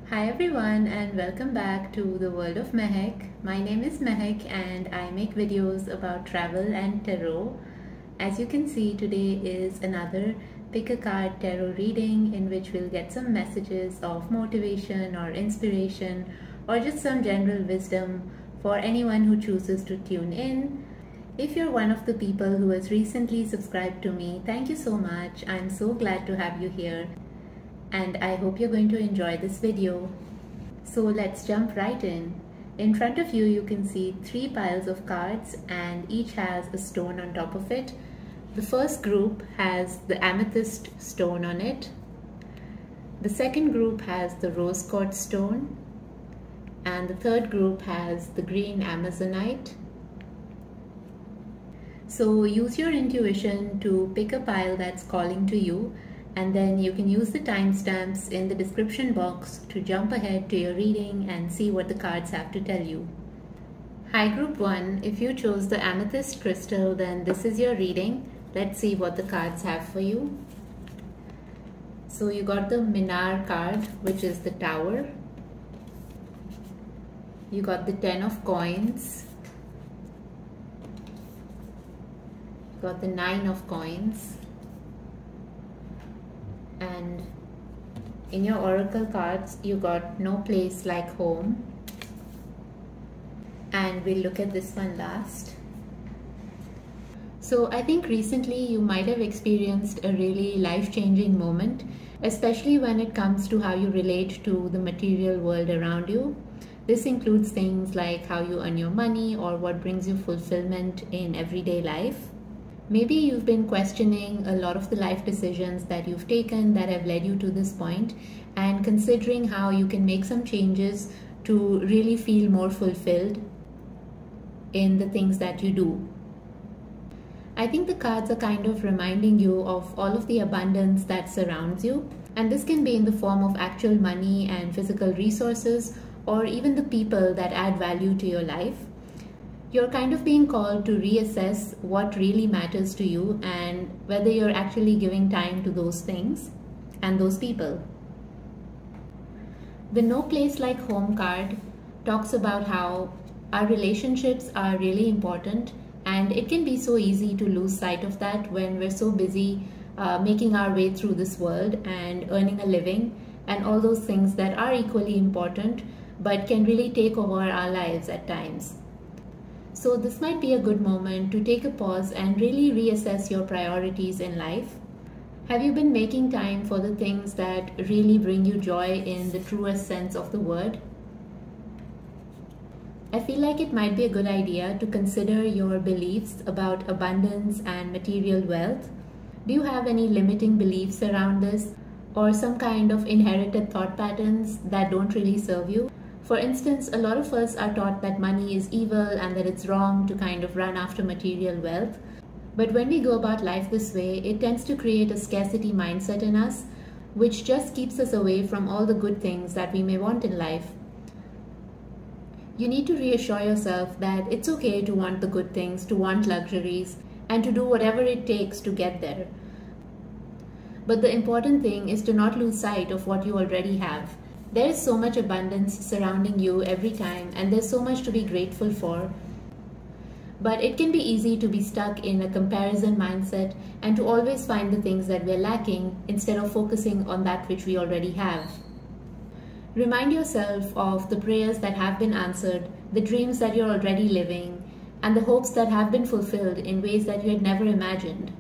Hi everyone and welcome back to the world of Mehek. My name is Mehek and I make videos about travel and tarot. As you can see, today is another pick a card tarot reading in which we'll get some messages of motivation or inspiration or just some general wisdom for anyone who chooses to tune in. If you're one of the people who has recently subscribed to me, thank you so much. I'm so glad to have you here. And I hope you're going to enjoy this video. So let's jump right in. In front of you, you can see 3 piles of cards and each has a stone on top of it. The first group has the Amethyst stone on it. The second group has the Rose Quartz stone. And the third group has the green Amazonite. So use your intuition to pick a pile that's calling to you. And then you can use the timestamps in the description box to jump ahead to your reading and see what the cards have to tell you. Hi Group 1, if you chose the Amethyst crystal, then this is your reading. Let's see what the cards have for you. So you got the Minar card, which is the Tower. You got the 10 of Coins. You got the 9 of Coins. And in your oracle cards, you got No Place Like Home. And we'll look at this one last. So I think recently you might have experienced a really life-changing moment, especially when it comes to how you relate to the material world around you. This includes things like how you earn your money or what brings you fulfillment in everyday life. Maybe you've been questioning a lot of the life decisions that you've taken that have led you to this point and considering how you can make some changes to really feel more fulfilled in the things that you do. I think the cards are kind of reminding you of all of the abundance that surrounds you, and this can be in the form of actual money and physical resources or even the people that add value to your life. You're kind of being called to reassess what really matters to you and whether you're actually giving time to those things and those people. The No Place Like Home card talks about how our relationships are really important, and it can be so easy to lose sight of that when we're so busy making our way through this world and earning a living and all those things that are equally important but can really take over our lives at times. So this might be a good moment to take a pause and really reassess your priorities in life. Have you been making time for the things that really bring you joy in the truest sense of the word? I feel like it might be a good idea to consider your beliefs about abundance and material wealth. Do you have any limiting beliefs around this, or some kind of inherited thought patterns that don't really serve you? For instance, a lot of us are taught that money is evil and that it's wrong to kind of run after material wealth. But when we go about life this way, it tends to create a scarcity mindset in us, which just keeps us away from all the good things that we may want in life. You need to reassure yourself that it's okay to want the good things, to want luxuries, and to do whatever it takes to get there. But the important thing is to not lose sight of what you already have. There is so much abundance surrounding you every time, and there's so much to be grateful for. But it can be easy to be stuck in a comparison mindset and to always find the things that we're lacking instead of focusing on that which we already have. Remind yourself of the prayers that have been answered, the dreams that you're already living, and the hopes that have been fulfilled in ways that you had never imagined.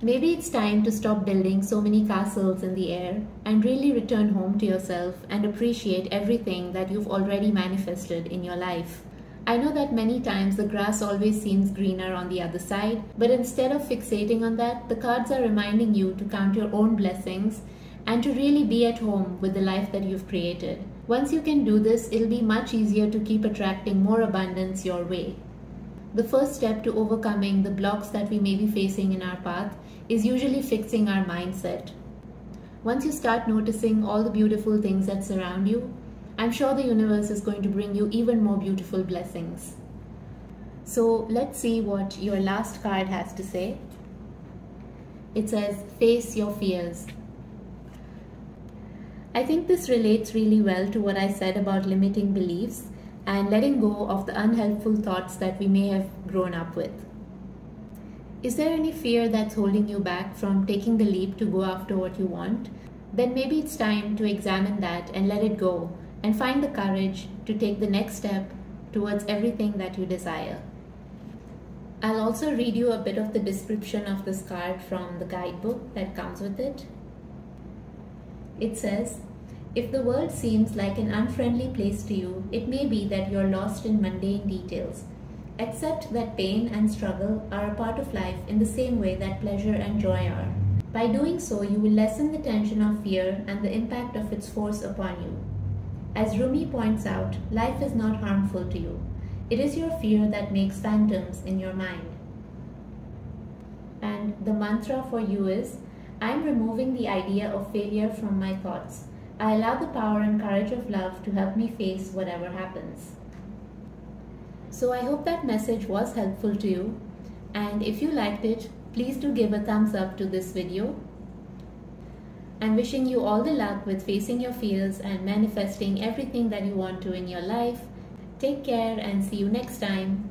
Maybe it's time to stop building so many castles in the air and really return home to yourself and appreciate everything that you've already manifested in your life. I know that many times the grass always seems greener on the other side, but instead of fixating on that, the cards are reminding you to count your own blessings and to really be at home with the life that you've created. Once you can do this, it'll be much easier to keep attracting more abundance your way. The first step to overcoming the blocks that we may be facing in our path is usually fixing our mindset. Once you start noticing all the beautiful things that surround you, I'm sure the universe is going to bring you even more beautiful blessings. So let's see what your last card has to say. It says, face your fears. I think this relates really well to what I said about limiting beliefs and letting go of the unhelpful thoughts that we may have grown up with. Is there any fear that's holding you back from taking the leap to go after what you want? Then maybe it's time to examine that and let it go and find the courage to take the next step towards everything that you desire. I'll also read you a bit of the description of this card from the guidebook that comes with it. It says, if the world seems like an unfriendly place to you, it may be that you're lost in mundane details. Accept that pain and struggle are a part of life in the same way that pleasure and joy are. By doing so, you will lessen the tension of fear and the impact of its force upon you. As Rumi points out, life is not harmful to you. It is your fear that makes phantoms in your mind. And the mantra for you is, I'm removing the idea of failure from my thoughts. I allow the power and courage of love to help me face whatever happens. So I hope that message was helpful to you, and if you liked it, please do give a thumbs up to this video. I'm wishing you all the luck with facing your fears and manifesting everything that you want to in your life. Take care and see you next time.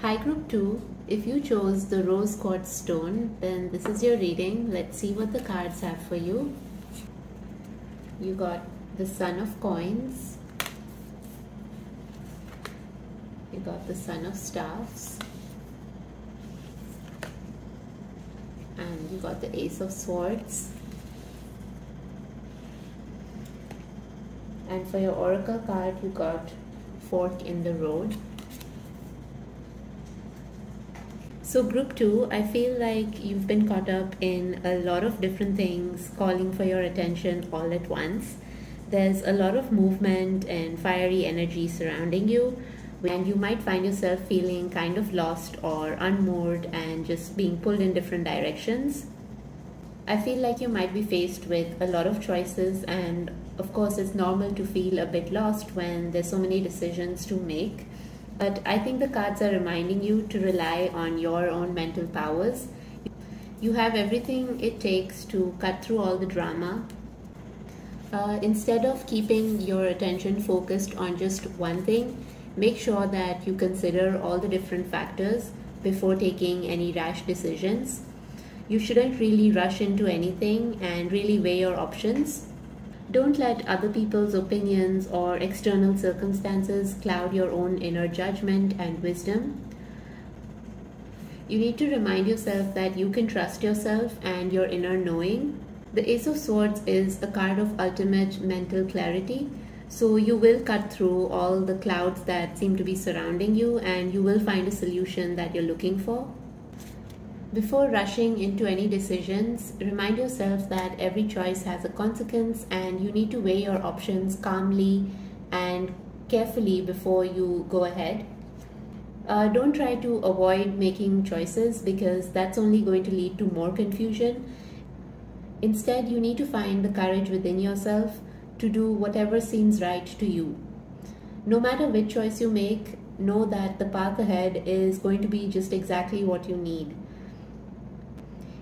Hi Group 2, if you chose the Rose Quartz stone, then this is your reading. Let's see what the cards have for you. You got the Sun of Coins. You got the Sun of Staffs, and you got the Ace of Swords. And for your oracle card, you got Fork in the Road. So Group 2, I feel like you've been caught up in a lot of different things calling for your attention all at once. There's a lot of movement and fiery energy surrounding you, and you might find yourself feeling kind of lost or unmoored and just being pulled in different directions. I feel like you might be faced with a lot of choices, and of course it's normal to feel a bit lost when there's so many decisions to make. But I think the cards are reminding you to rely on your own mental powers. You have everything it takes to cut through all the drama. Instead of keeping your attention focused on just one thing, make sure that you consider all the different factors before taking any rash decisions. You shouldn't really rush into anything and really weigh your options. Don't let other people's opinions or external circumstances cloud your own inner judgment and wisdom. You need to remind yourself that you can trust yourself and your inner knowing. The Ace of Swords is a card of ultimate mental clarity. So you will cut through all the clouds that seem to be surrounding you, and you will find a solution that you're looking for. Before rushing into any decisions, remind yourself that every choice has a consequence, and you need to weigh your options calmly and carefully before you go ahead. Don't try to avoid making choices, because that's only going to lead to more confusion. Instead, you need to find the courage within yourself to do whatever seems right to you. No matter which choice you make, know that the path ahead is going to be just exactly what you need.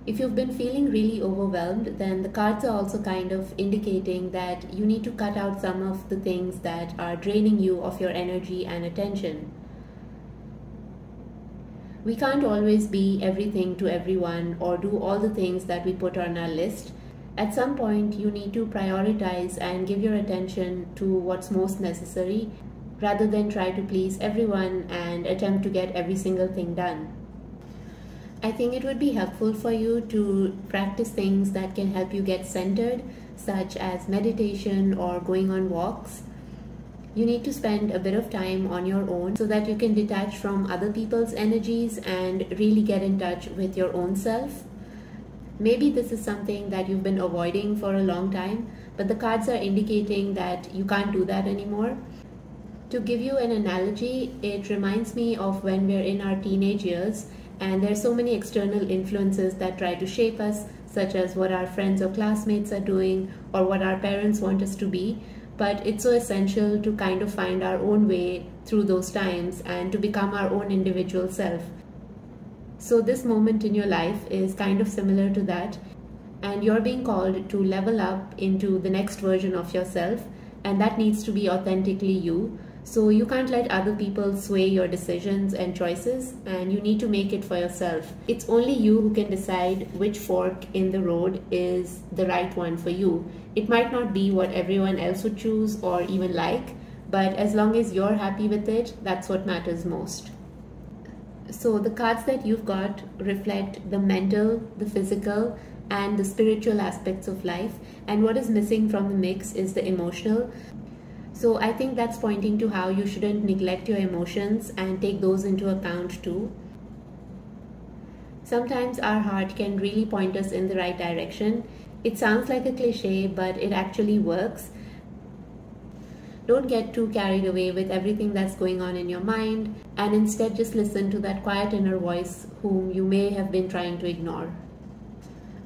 If you've been feeling really overwhelmed, then the cards are also kind of indicating that you need to cut out some of the things that are draining you of your energy and attention. We can't always be everything to everyone or do all the things that we put on our list. At some point, you need to prioritize and give your attention to what's most necessary, rather than try to please everyone and attempt to get every single thing done. I think it would be helpful for you to practice things that can help you get centered, such as meditation or going on walks. You need to spend a bit of time on your own so that you can detach from other people's energies and really get in touch with your own self. Maybe this is something that you've been avoiding for a long time, but the cards are indicating that you can't do that anymore. To give you an analogy, it reminds me of when we're in our teenage years and there's so many external influences that try to shape us, such as what our friends or classmates are doing or what our parents want us to be. But it's so essential to kind of find our own way through those times and to become our own individual self. So this moment in your life is kind of similar to that. and you're being called to level up into the next version of yourself, and that needs to be authentically you. So you can't let other people sway your decisions and choices, and you need to make it for yourself. It's only you who can decide which fork in the road is the right one for you. It might not be what everyone else would choose or even like, but as long as you're happy with it, that's what matters most. So the cards that you've got reflect the mental, the physical, and the spiritual aspects of life, and what is missing from the mix is the emotional. So I think that's pointing to how you shouldn't neglect your emotions and take those into account too. Sometimes our heart can really point us in the right direction. It sounds like a cliche, but it actually works. Don't get too carried away with everything that's going on in your mind, and instead just listen to that quiet inner voice whom you may have been trying to ignore.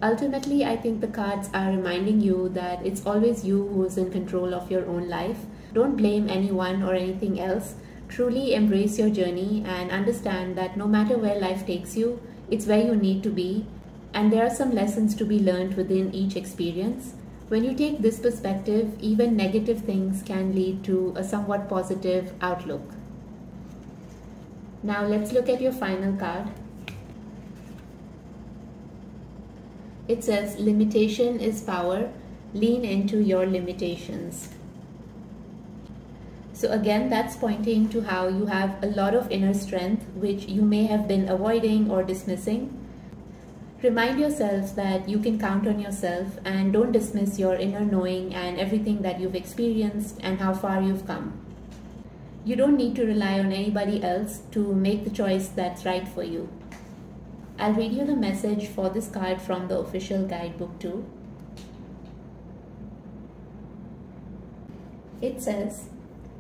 Ultimately, I think the cards are reminding you that it's always you who is in control of your own life. Don't blame anyone or anything else. Truly embrace your journey and understand that no matter where life takes you, it's where you need to be, and there are some lessons to be learned within each experience. When you take this perspective, even negative things can lead to a somewhat positive outlook. Now let's look at your final card. It says, limitation is power. Lean into your limitations. So again, that's pointing to how you have a lot of inner strength, which you may have been avoiding or dismissing. Remind yourselves that you can count on yourself, and don't dismiss your inner knowing and everything that you've experienced and how far you've come. You don't need to rely on anybody else to make the choice that's right for you. I'll read you the message for this card from the official guidebook too. It says,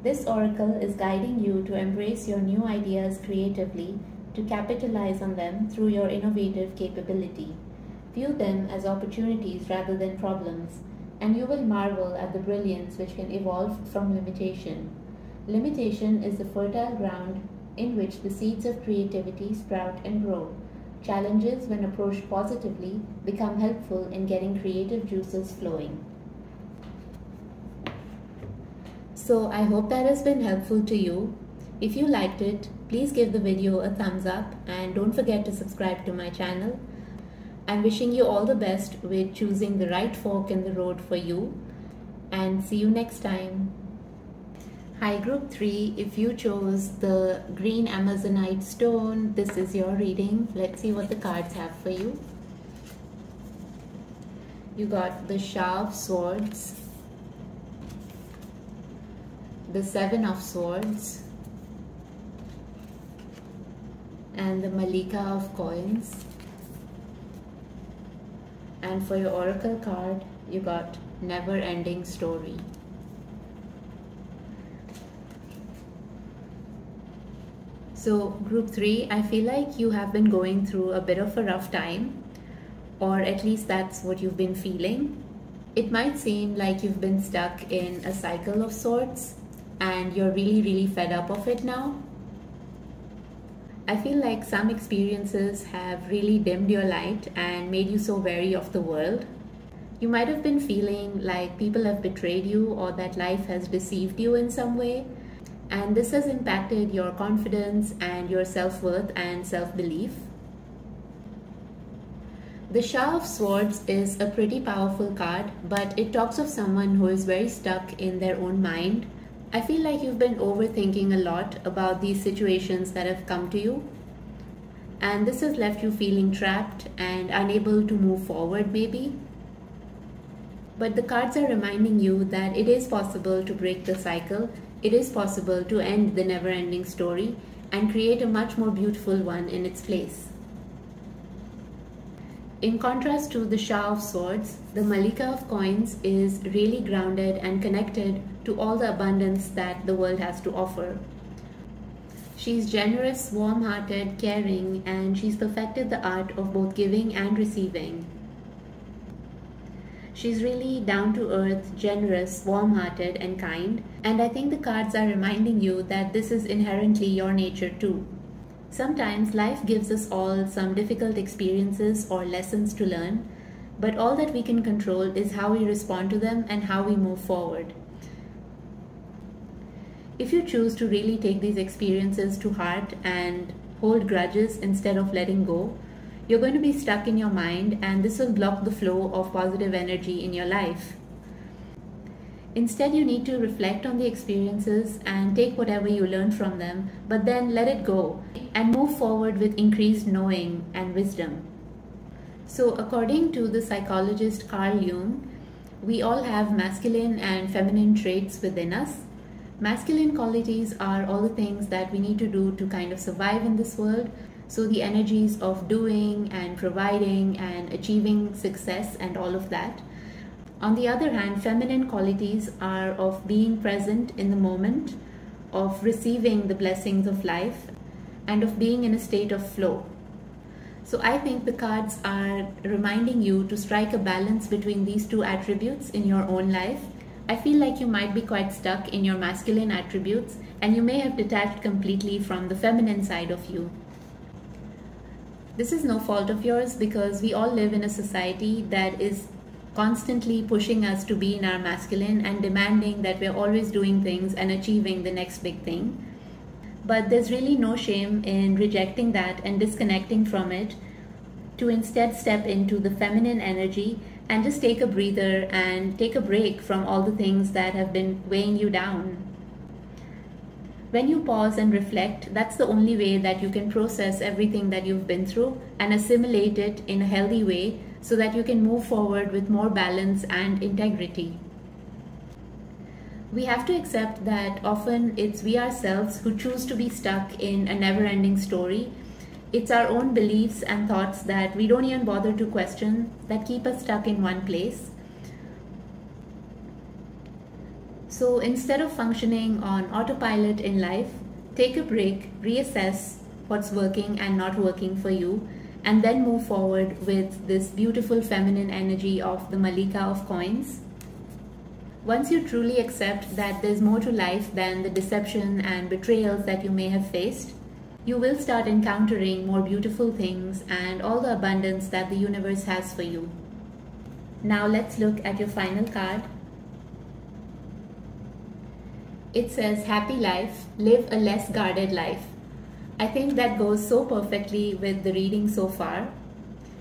this oracle is guiding you to embrace your new ideas creatively, to capitalize on them through your innovative capability. View them as opportunities rather than problems, and you will marvel at the brilliance which can evolve from limitation. Limitation is the fertile ground in which the seeds of creativity sprout and grow. Challenges, when approached positively, become helpful in getting creative juices flowing. So I hope that has been helpful to you. If you liked it, please give the video a thumbs up and don't forget to subscribe to my channel. I'm wishing you all the best with choosing the right fork in the road for you, and see you next time. Hi Group 3, if you chose the green Amazonite stone, this is your reading. Let's see what the cards have for you. You got the Shah of Swords, the Seven of Swords, and the Malika of Coins. And for your oracle card, you got Never Ending Story. So Group 3, I feel like you have been going through a bit of a rough time, or at least that's what you've been feeling. It might seem like you've been stuck in a cycle of sorts and you're really fed up of it now. I feel like some experiences have really dimmed your light and made you so wary of the world. You might have been feeling like people have betrayed you or that life has deceived you in some way. And this has impacted your confidence and your self-worth and self-belief. The Shah of Swords is a pretty powerful card, but it talks of someone who is very stuck in their own mind. I feel like you've been overthinking a lot about these situations that have come to you. And this has left you feeling trapped and unable to move forward maybe. But the cards are reminding you that it is possible to break the cycle. It is possible to end the never-ending story and create a much more beautiful one in its place. In contrast to the Shah of Swords, the Malika of Coins is really grounded and connected to all the abundance that the world has to offer. She's generous, warm-hearted, caring, and she's perfected the art of both giving and receiving. She's really down to earth, generous, warm-hearted, and kind. And I think the cards are reminding you that this is inherently your nature too. Sometimes life gives us all some difficult experiences or lessons to learn. but all that we can control is how we respond to them and how we move forward. If you choose to really take these experiences to heart and hold grudges instead of letting go, you're going to be stuck in your mind, and this will block the flow of positive energy in your life. Instead, you need to reflect on the experiences and take whatever you learn from them, but then let it go and move forward with increased knowing and wisdom. So according to the psychologist Carl Jung, we all have masculine and feminine traits within us. Masculine qualities are all the things that we need to do to kind of survive in this world. So the energies of doing and providing and achieving success and all of that. On the other hand, feminine qualities are of being present in the moment, of receiving the blessings of life, and of being in a state of flow. So I think the cards are reminding you to strike a balance between these two attributes in your own life. I feel like you might be quite stuck in your masculine attributes, and you may have detached completely from the feminine side of you. This is no fault of yours, because we all live in a society that is constantly pushing us to be in our masculine and demanding that we're always doing things and achieving the next big thing. But there's really no shame in rejecting that and disconnecting from it, to instead step into the feminine energy and just take a breather and take a break from all the things that have been weighing you down. When you pause and reflect, that's the only way that you can process everything that you've been through and assimilate it in a healthy way, so that you can move forward with more balance and integrity. We have to accept that often it's we ourselves who choose to be stuck in a never-ending story. It's our own beliefs and thoughts that we don't even bother to question that keep us stuck in one place. So instead of functioning on autopilot in life, take a break, reassess what's working and not working for you, and then move forward with this beautiful feminine energy of the Malika of Coins. Once you truly accept that there's more to life than the deception and betrayals that you may have faced, you will start encountering more beautiful things and all the abundance that the universe has for you. Now let's look at your final card. It says, "Happy life, live a less guarded life." I think that goes so perfectly with the reading so far.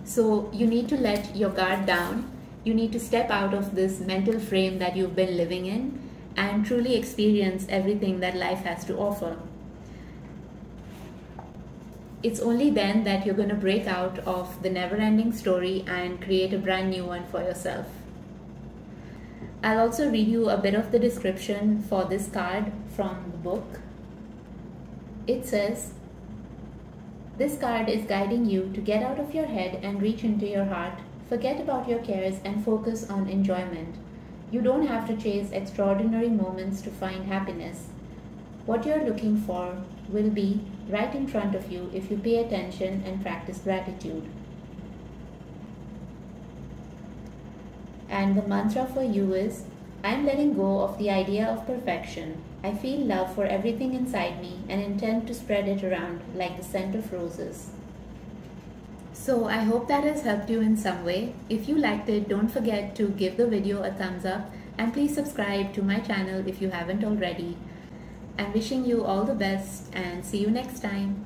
So you need to let your guard down. You need to step out of this mental frame that you've been living in and truly experience everything that life has to offer. It's only then that you're going to break out of the never-ending story and create a brand new one for yourself. I'll also read you a bit of the description for this card from the book. It says, "This card is guiding you to get out of your head and reach into your heart. Forget about your cares and focus on enjoyment. You don't have to chase extraordinary moments to find happiness. What you're looking for will be right in front of you if you pay attention and practice gratitude." And the mantra for you is, "I'm letting go of the idea of perfection. I feel love for everything inside me and intend to spread it around like the scent of roses." So I hope that has helped you in some way. If you liked it, don't forget to give the video a thumbs up, and please subscribe to my channel if you haven't already. I'm wishing you all the best, and see you next time.